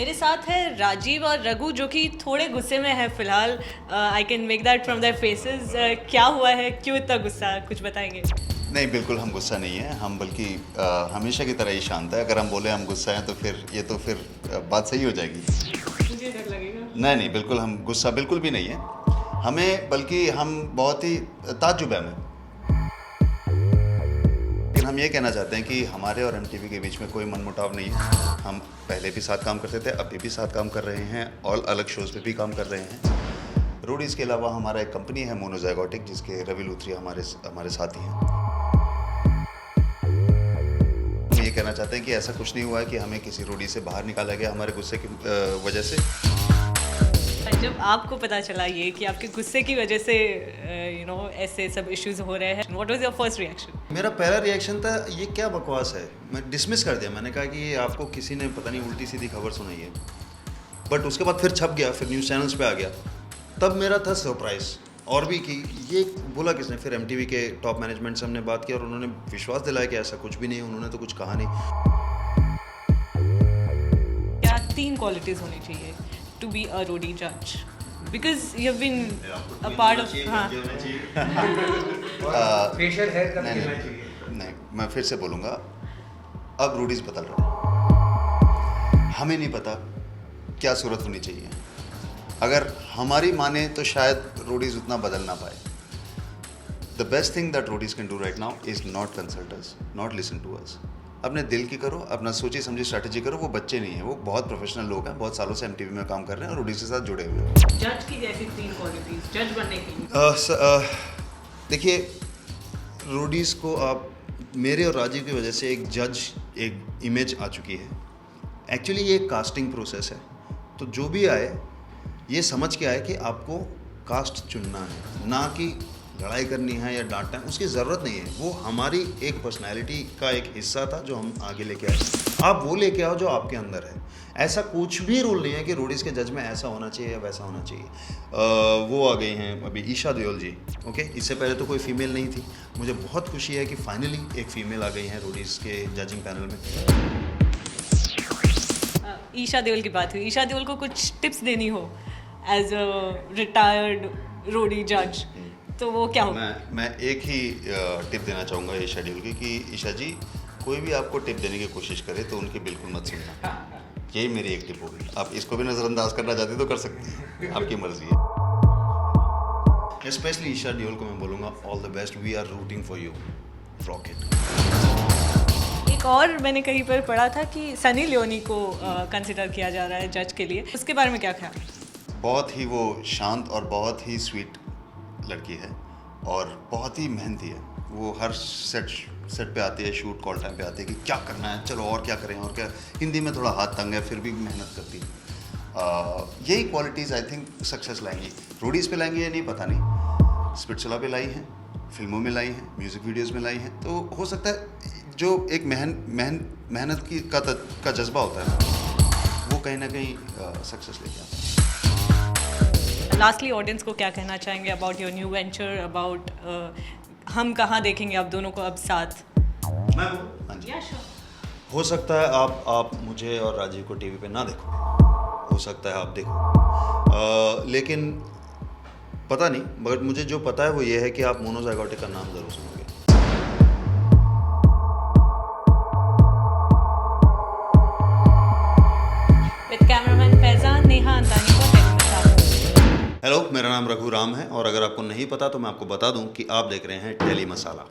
मेरे साथ है राजीव और रघु जो कि थोड़े गुस्से में है फिलहाल। I can make that from their faces. क्या हुआ है, क्यों इतना गुस्सा, कुछ बताएंगे? नहीं, बिल्कुल हम गुस्सा नहीं है। हम बल्कि हमेशा की तरह ही शांत है। अगर हम बोले हम गुस्सा हैं तो फिर बात सही हो जाएगी। मुझे डर लगेगा। नहीं, बिल्कुल हम गुस्सा बिल्कुल भी नहीं है हमें, बल्कि हम बहुत ही ताज्जुब है हमें। लेकिन हम ये कहना चाहते हैं कि हमारे और एमटीवी के बीच में कोई मनमुटाव नहीं है। हम पहले भी साथ काम करते थे, अभी भी साथ काम कर रहे हैं और अलग शोज़ पे भी काम कर रहे हैं। रोडीज़ के अलावा हमारा एक कंपनी है मोनोजाइगोटिक, जिसके रवि लूथरिया हमारे साथी हैं। हम ये कहना चाहते हैं कि ऐसा कुछ नहीं हुआ है कि हमें किसी रोडी से बाहर निकाला गया हमारे गुस्से की वजह से। जब आपको पता चला ये कि आपके गुस्से की वजह से ऐसे सब इश्यूज हो रहे हैं, what was your first reaction? मेरा पहला रिएक्शन था ये क्या बकवास है। मैं डिसमिस कर दिया। मैंने कहा कि ये आपको किसी ने पता नहीं उल्टी सीधी खबर सुनाई है। बट उसके बाद फिर छप गया, फिर न्यूज़ चैनल्स पे आ गया। तब मेरा था सरप्राइज़ और भी कि ये बोला किसने। फिर एमटीवी के टॉप मैनेजमेंट से हमने बात की और उन्होंने विश्वास दिलाया कि ऐसा कुछ भी नहीं है। उन्होंने तो कुछ कहा नहीं। क्या 3 क्वालिटीज होनी चाहिए टू बी अ रोडी जज? Because you have been a part of. हाँ, फेशियल हेयर कट करना चाहिए। नहीं, मैं फिर से बोलूँगा, अब रूडीज़ बदल रहे हैं। हमें नहीं पता क्या सूरत होनी चाहिए। अगर हमारी माने तो शायद रूडीज़ उतना बदल ना पाए। The best thing that Roadies can do right now is not consult us, not listen to us. अपने दिल की करो, अपना सोची समझी स्ट्रैटेजी करो। वो बच्चे नहीं हैं, वो बहुत प्रोफेशनल लोग हैं, बहुत सालों से एमटीवी में काम कर रहे हैं और रूडीज़ के साथ जुड़े हुए हैं। जज की जैसी 3 क्वालिटीज जज बनने के लिए। देखिए, रोडीज़ को आप, मेरे और राजीव की वजह से एक इमेज आ चुकी है। एक्चुअली ये एक कास्टिंग प्रोसेस है। तो जो भी आए ये समझ के आए कि आपको कास्ट चुनना है, ना कि लड़ाई करनी है या डांटना है। उसकी ज़रूरत नहीं है। वो हमारी एक पर्सनैलिटी का एक हिस्सा था जो हम आगे लेके आए। आप वो लेके आओ जो आपके अंदर है। ऐसा कुछ भी रूल नहीं है कि रोडीज़ के जज में ऐसा होना चाहिए या वैसा होना चाहिए। वो आ गई हैं अभी ईशा देओल जी। ओके, इससे पहले तो कोई फीमेल नहीं थी। मुझे बहुत खुशी है कि फाइनली एक फ़ीमेल आ गई हैं रोडीज़ के जजिंग पैनल में। ईशा देओल की बात हुई। ईशा देओल को कुछ टिप्स देनी हो एज अ रिटायर्ड रोडी जज, तो वो क्या होगा? मैं एक ही टिप देना चाहूँगा ईशा देओल की कि ईशा जी, कोई भी आपको टिप देने की कोशिश करे तो उनकी बिल्कुल मत सुनना। यही मेरी एक टिप होगी। आप इसको भी नज़रअंदाज करना चाहते तो कर सकती हैं, आपकी मर्जी है। स्पेशली ईशा देओल को मैं बोलूँगा, all the best, we are rooting for you, rock it. एक और मैंने कहीं पर पढ़ा था कि सनी लियोनी को कंसिडर किया जा रहा है जज के लिए, उसके बारे में क्या ख्याल? बहुत ही वो शांत और बहुत ही स्वीट लड़की है और बहुत ही मेहनती है। वो हर सेट पे आती है, शूट कॉल टाइम पे आती है कि क्या करना है, चलो और क्या करें और क्या। हिंदी में थोड़ा हाथ तंग है, फिर भी मेहनत करती है। यही क्वालिटीज़ आई थिंक सक्सेस लाएंगी। रोडीज़ पे लाएंगी या नहीं पता नहीं। स्पिट्सला पे लाई हैं, फिल्मों में लाई हैं, म्यूज़िक वीडियोज़ में लाई हैं। तो हो सकता है जो एक मेहनत का जज्बा होता है ना, वो कहीं ना कहीं सक्सेस लेके आता है। लास्टली ऑडियंस को क्या कहना चाहेंगे about your new venture, about हम कहाँ देखेंगे आप दोनों को अब साथ? हाँ जी। हो सकता है आप मुझे और राजीव को टीवी पे ना देखो, हो सकता है आप देखो, लेकिन पता नहीं। मगर मुझे जो पता है वो ये है कि आप मोनोजाइगोटिक का नाम ज़रूर सुनोगे। विद कैमरामैन फैजान, नेहा अंतानी को हेलो, मेरा नाम रघु राम है और अगर आपको नहीं पता तो मैं आपको बता दूं कि आप देख रहे हैं टेली मसाला।